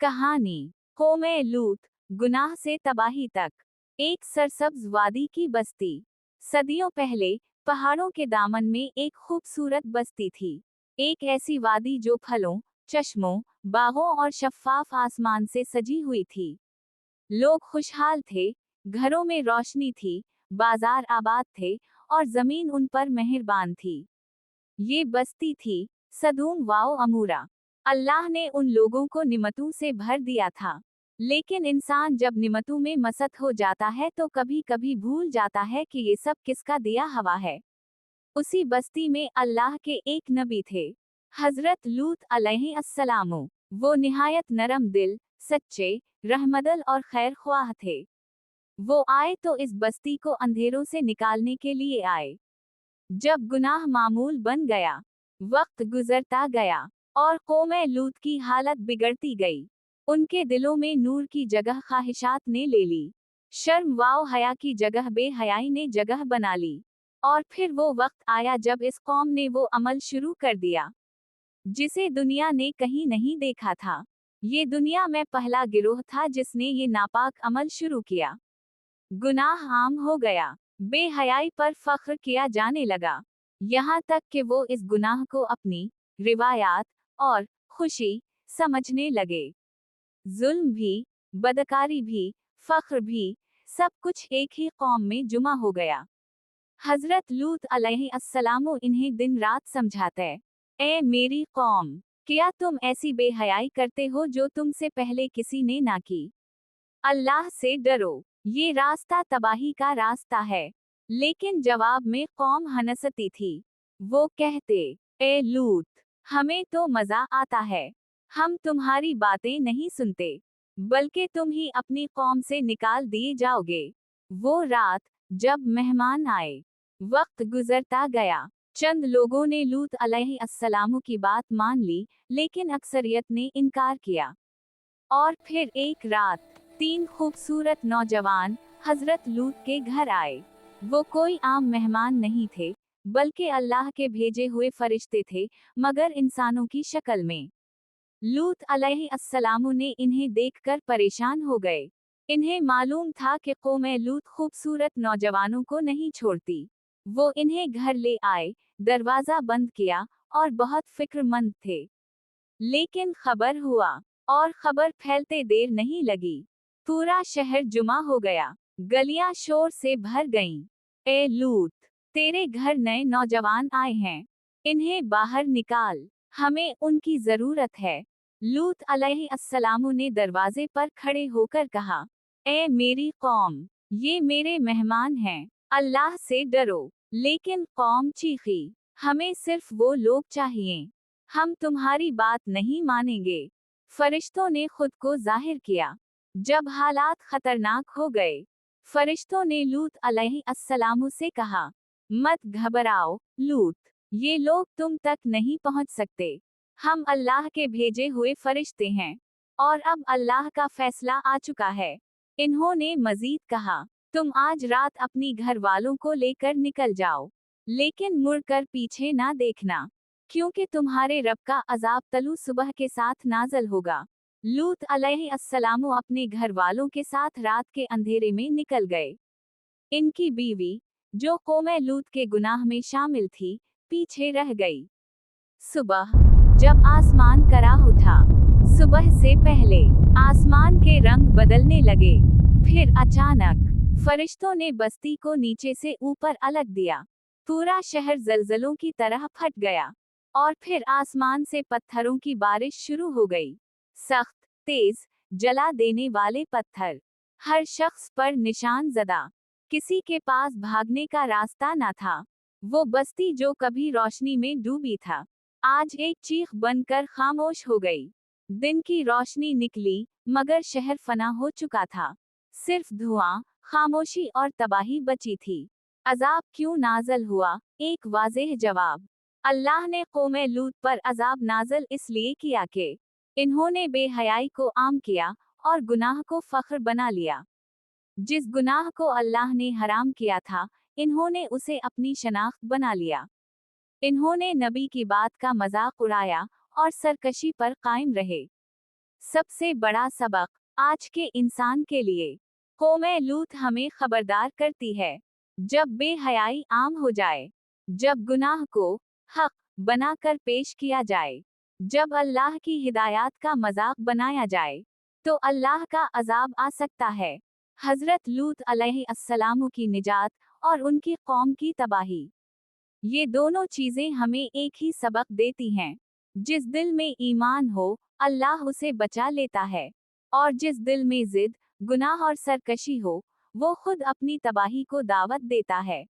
कहानी कौमे लूत, गुनाह से तबाही तक। एक सरसब्ज वादी की बस्ती। सदियों पहले पहाड़ों के दामन में एक खूबसूरत बस्ती थी। एक ऐसी वादी जो फलों, चश्मों, बागों और शफ्फाफ आसमान से सजी हुई थी। लोग खुशहाल थे, घरों में रोशनी थी, बाजार आबाद थे और जमीन उन पर मेहरबान थी। ये बस्ती थी सदूम वाओ अमूरा। अल्लाह ने उन लोगों को निमतों से भर दिया था, लेकिन इंसान जब निमतों में मस्त हो जाता है तो कभी कभी भूल जाता है कि ये सब किसका दिया हुआ है। उसी बस्ती में अल्लाह के एक नबी थे, हजरत लूत अलैहिस्सलाम। वो निहायत नरम दिल, सच्चे, रहमदल और खैर ख्वाह थे। वो आए तो इस बस्ती को अंधेरों से निकालने के लिए आए। जब गुनाह मामूल बन गया, वक्त गुजरता गया और कौमे लूत की हालत बिगड़ती गई। उनके दिलों में नूर की जगह ख्वाहिशात ने ले ली। शर्म वाओ हया की जगह बेहयाई ने जगह बना ली। और फिर वो वक्त आया जब इस कौम ने वो अमल शुरू कर दिया जिसे दुनिया ने कहीं नहीं देखा था। ये दुनिया में पहला गिरोह था जिसने ये नापाक अमल शुरू किया। गुनाह आम हो गया, बेहयाई पर फख्र किया जाने लगा, यहाँ तक कि वो इस गुनाह को अपनी रिवायात और खुशी समझने लगे। जुल्म भी, बदकारी भी, फख्र भी, सब कुछ एक ही कौम में जुमा हो गया। हजरत लूत अलैहिस्सलाम इन्हें दिन रात समझाते, ए मेरी कौम, क्या तुम ऐसी बेहयाई करते हो जो तुमसे पहले किसी ने ना की? अल्लाह से डरो, ये रास्ता तबाही का रास्ता है। लेकिन जवाब में कौम हनसती थी। वो कहते, ए लूत, हमें तो मजा आता है, हम तुम्हारी बातें नहीं सुनते, बल्कि तुम ही अपनी कौम से निकाल दिए जाओगे। वो रात जब मेहमान आए, वक्त गुजरता गया, चंद लोगों ने लूत अलैहिस्सलाम की बात मान ली, लेकिन अक्सरियत ने इनकार किया। और फिर एक रात 3 खूबसूरत नौजवान हजरत लूत के घर आए। वो कोई आम मेहमान नहीं थे, बल्कि अल्लाह के भेजे हुए फरिश्ते थे, मगर इंसानों की शक्ल में। लूत अलैहिस्सलाम ने इन्हें देखकर परेशान हो गए। इन्हें मालूम था कि कौमे लूत खूबसूरत नौजवानों को नहीं छोड़ती। वो इन्हें घर ले आए, दरवाजा बंद किया और बहुत फिक्रमंद थे। लेकिन खबर हुआ, और खबर फैलते देर नहीं लगी। पूरा शहर जुमा हो गया, गलियां शोर से भर गईं। ए लूत, तेरे घर नए नौजवान आए हैं, इन्हें बाहर निकाल, हमें उनकी जरूरत है। लूत अलैहिस्सलाम ने दरवाजे पर खड़े होकर कहा, ए मेरी कौम, ये मेरे मेहमान हैं, अल्लाह से डरो। लेकिन कौम चीखी, हमें सिर्फ वो लोग चाहिए, हम तुम्हारी बात नहीं मानेंगे। फरिश्तों ने खुद को जाहिर किया। जब हालात खतरनाक हो गए, फरिश्तों ने लूत अलैहिस्सलाम से कहा, मत घबराओ लूत, ये लोग तुम तक नहीं पहुंच सकते, हम अल्लाह के भेजे हुए फरिश्ते हैं, और अब अल्लाह का फैसला आ चुका है। इन्होंने मजीद कहा, तुम आज रात अपनी घर वालों को लेकर निकल जाओ, लेकिन मुड़कर पीछे ना देखना, क्योंकि तुम्हारे रब का अजाब तलू सुबह के साथ नाजल होगा। लूत अलैहिस्सलाम अपने घर वालों के साथ रात के अंधेरे में निकल गए। इनकी बीवी, जो कौमे लूत के गुनाह में शामिल थी, पीछे रह गई। सुबह जब आसमान कराह उठा, सुबह से पहले आसमान के रंग बदलने लगे। फिर अचानक फरिश्तों ने बस्ती को नीचे से ऊपर अलग दिया। पूरा शहर जलजलों की तरह फट गया, और फिर आसमान से पत्थरों की बारिश शुरू हो गई। सख्त, तेज, जला देने वाले पत्थर, हर शख्स पर निशान ज़दा। किसी के पास भागने का रास्ता न था। वो बस्ती जो कभी रोशनी में डूबी था, आज एक चीख बनकर खामोश हो गई। दिन की रोशनी निकली, मगर शहर फना हो चुका था। सिर्फ धुआं, खामोशी और तबाही बची थी। अजाब क्यों नाजल हुआ? एक वाज़ेह जवाब, अल्लाह ने कौमे लूत पर अजाब नाजल इसलिए किया कि इन्होंने बेहयाई को आम किया और गुनाह को फख्र बना लिया। जिस गुनाह को अल्लाह ने हराम किया था, इन्होंने उसे अपनी शनाख्त बना लिया। इन्होंने नबी की बात का मजाक उड़ाया और सरकशी पर कायम रहे। सबसे बड़ा सबक आज के इंसान के लिए कौमे लूत हमें खबरदार करती है, जब बेहयाई आम हो जाए, जब गुनाह को हक बनाकर पेश किया जाए, जब अल्लाह की हिदायत का मजाक बनाया जाए, तो अल्लाह का अजाब आ सकता है। हजरत लूत अलैहिस्सलाम की निजात और उनकी कौम की तबाही, ये दोनों चीजें हमें एक ही सबक देती हैं। जिस दिल में ईमान हो, अल्लाह उसे बचा लेता है, और जिस दिल में जिद, गुनाह और सरकशी हो, वो खुद अपनी तबाही को दावत देता है।